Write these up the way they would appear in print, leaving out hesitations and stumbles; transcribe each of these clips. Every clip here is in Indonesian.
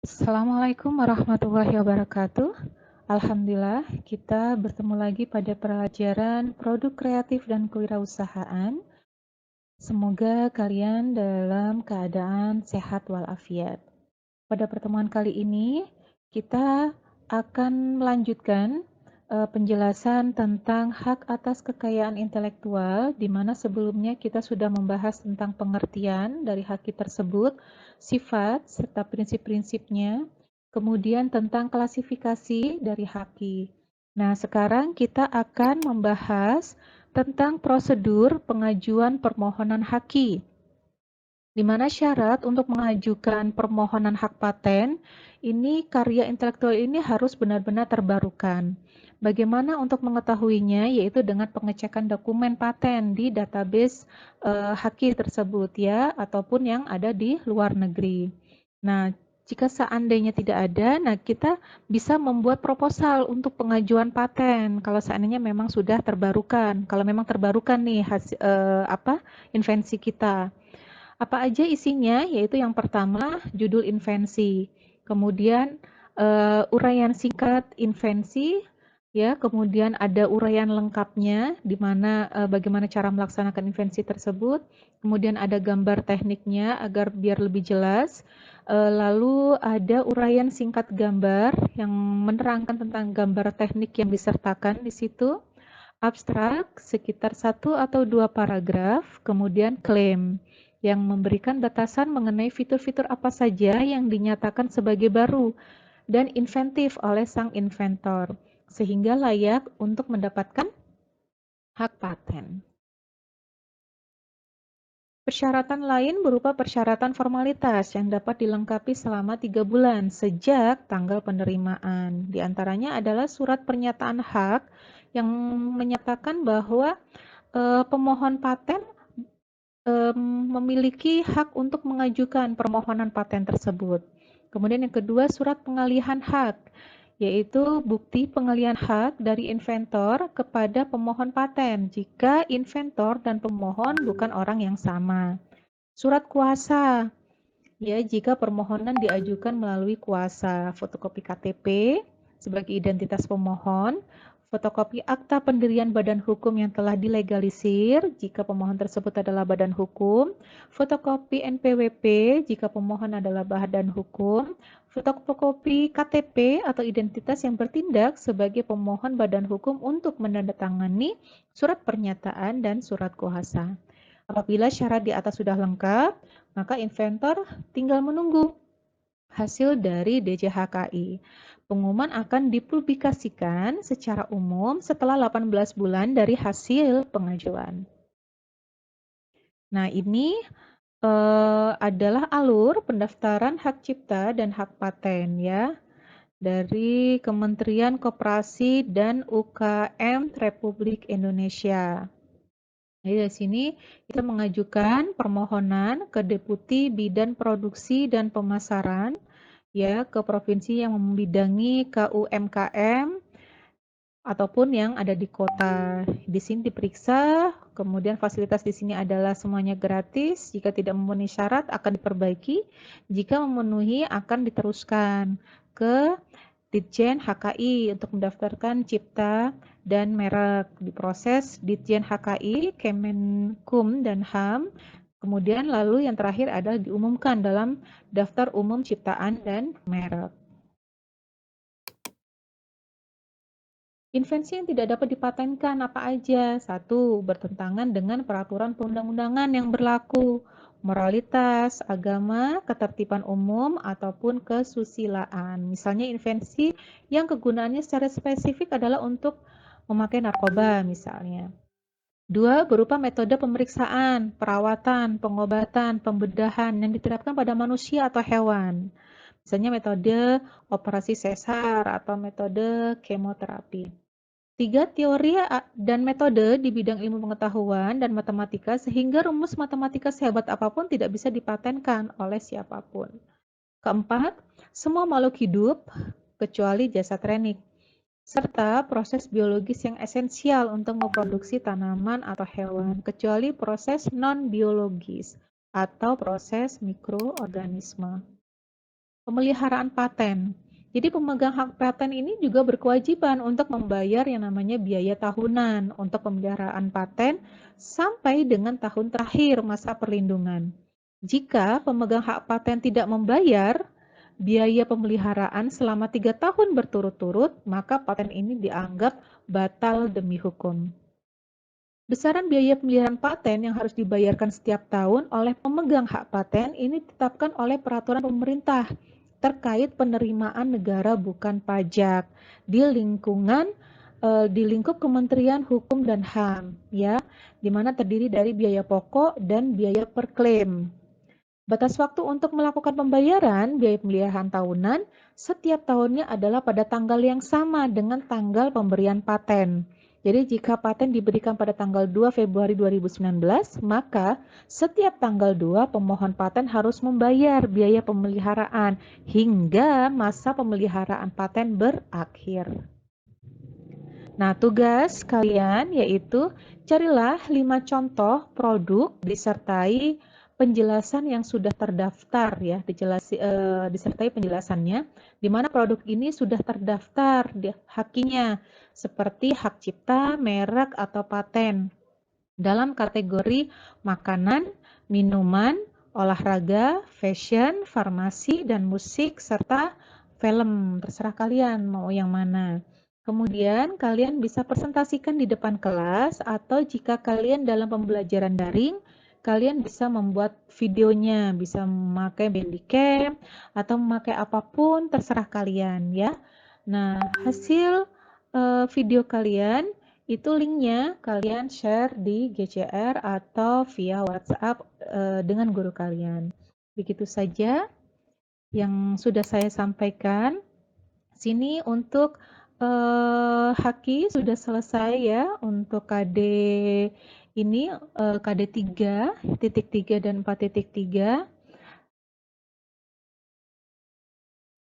Assalamualaikum warahmatullahi wabarakatuh. Alhamdulillah, kita bertemu lagi pada pelajaran produk kreatif dan kewirausahaan. Semoga kalian dalam keadaan sehat walafiat. Pada pertemuan kali ini, kita akan melanjutkan penjelasan tentang hak atas kekayaan intelektual, di mana sebelumnya kita sudah membahas tentang pengertian dari hak tersebut, sifat, serta prinsip-prinsipnya, kemudian tentang klasifikasi dari haki. Nah, sekarang kita akan membahas tentang prosedur pengajuan permohonan haki, di mana syarat untuk mengajukan permohonan hak paten, ini karya intelektual ini harus benar-benar terbarukan. Bagaimana untuk mengetahuinya? Yaitu dengan pengecekan dokumen paten di database haki tersebut ya, ataupun yang ada di luar negeri. Nah, jika seandainya tidak ada, nah kita bisa membuat proposal untuk pengajuan paten. Kalau seandainya memang sudah terbarukan, kalau memang terbarukan nih invensi kita. Apa aja isinya? Yaitu yang pertama, judul invensi. Kemudian uraian singkat invensi, ya. Kemudian ada uraian lengkapnya, di mana bagaimana cara melaksanakan invensi tersebut. Kemudian ada gambar tekniknya agar biar lebih jelas. Lalu ada uraian singkat gambar yang menerangkan tentang gambar teknik yang disertakan di situ. Abstrak sekitar 1 atau 2 paragraf, kemudian klaim yang memberikan batasan mengenai fitur-fitur apa saja yang dinyatakan sebagai baru dan inventif oleh sang inventor, sehingga layak untuk mendapatkan hak paten. Persyaratan lain berupa persyaratan formalitas yang dapat dilengkapi selama 3 bulan sejak tanggal penerimaan. Di antaranya adalah surat pernyataan hak yang menyatakan bahwa pemohon paten memiliki hak untuk mengajukan permohonan paten tersebut. Kemudian yang kedua, surat pengalihan hak, yaitu bukti pengalihan hak dari inventor kepada pemohon paten jika inventor dan pemohon bukan orang yang sama. Surat kuasa, ya, jika permohonan diajukan melalui kuasa, fotokopi KTP sebagai identitas pemohon, fotokopi akta pendirian badan hukum yang telah dilegalisir jika pemohon tersebut adalah badan hukum, fotokopi NPWP jika pemohon adalah badan hukum, fotokopi KTP atau identitas yang bertindak sebagai pemohon badan hukum untuk menandatangani surat pernyataan dan surat kuasa. Apabila syarat di atas sudah lengkap, maka inventor tinggal menunggu hasil dari DJHKI. Pengumuman akan dipublikasikan secara umum setelah 18 bulan dari hasil pengajuan. Nah, ini adalah alur pendaftaran hak cipta dan hak paten ya dari Kementerian Koperasi dan UKM Republik Indonesia. Jadi dari sini kita mengajukan permohonan ke Deputi Bidang Produksi dan Pemasaran ya ke provinsi yang membidangi KUMKM ataupun yang ada di kota. Di sini diperiksa, kemudian fasilitas di sini adalah semuanya gratis. Jika tidak memenuhi syarat akan diperbaiki, jika memenuhi akan diteruskan ke Ditjen HKI untuk mendaftarkan cipta dan merek. Diproses Ditjen HKI, Kemenkum dan HAM. Kemudian lalu yang terakhir adalah diumumkan dalam daftar umum ciptaan dan merek. Invensi yang tidak dapat dipatenkan apa aja? 1. Bertentangan dengan peraturan perundang-undangan yang berlaku, moralitas, agama, ketertiban umum, ataupun kesusilaan. Misalnya invensi yang kegunaannya secara spesifik adalah untuk memakai narkoba misalnya. 2. Berupa metode pemeriksaan, perawatan, pengobatan, pembedahan yang diterapkan pada manusia atau hewan. Misalnya metode operasi sesar atau metode kemoterapi. 3. Teori dan metode di bidang ilmu pengetahuan dan matematika sehingga rumus matematika sehebat apapun tidak bisa dipatenkan oleh siapapun. 4. Semua makhluk hidup kecuali jasad renik, serta proses biologis yang esensial untuk memproduksi tanaman atau hewan, kecuali proses non-biologis atau proses mikroorganisme. Pemeliharaan paten. Jadi pemegang hak paten ini juga berkewajiban untuk membayar yang namanya biaya tahunan untuk pemeliharaan paten sampai dengan tahun terakhir masa perlindungan. Jika pemegang hak paten tidak membayar biaya pemeliharaan selama 3 tahun berturut-turut, maka paten ini dianggap batal demi hukum. Besaran biaya pemeliharaan paten yang harus dibayarkan setiap tahun oleh pemegang hak paten ini ditetapkan oleh peraturan pemerintah terkait penerimaan negara bukan pajak di di lingkup Kementerian Hukum dan HAM, ya, di mana terdiri dari biaya pokok dan biaya per klaim. Batas waktu untuk melakukan pembayaran biaya pemeliharaan tahunan setiap tahunnya adalah pada tanggal yang sama dengan tanggal pemberian paten. Jadi jika paten diberikan pada tanggal 2 Februari 2019, maka setiap tanggal 2 pemohon paten harus membayar biaya pemeliharaan hingga masa pemeliharaan paten berakhir. Nah, tugas kalian yaitu carilah 5 contoh produk disertai penjelasan yang sudah terdaftar ya, disertai penjelasannya di mana produk ini sudah terdaftar di hakinya seperti hak cipta, merek atau paten dalam kategori makanan, minuman, olahraga, fashion, farmasi, dan musik, serta film. Terserah kalian mau yang mana. Kemudian kalian bisa presentasikan di depan kelas atau jika kalian dalam pembelajaran daring, kalian bisa membuat videonya, bisa memakai Bandicam atau memakai apapun terserah kalian ya. Nah, hasil video kalian itu linknya kalian share di GCR atau via WhatsApp dengan guru kalian. Begitu saja yang sudah saya sampaikan. Sini untuk Haki sudah selesai ya untuk KD ini KD 3.3 dan 4.3.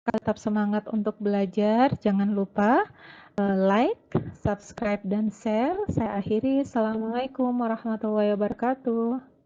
Tetap semangat untuk belajar, jangan lupa like, subscribe, dan share. Saya akhiri. Assalamualaikum warahmatullahi wabarakatuh.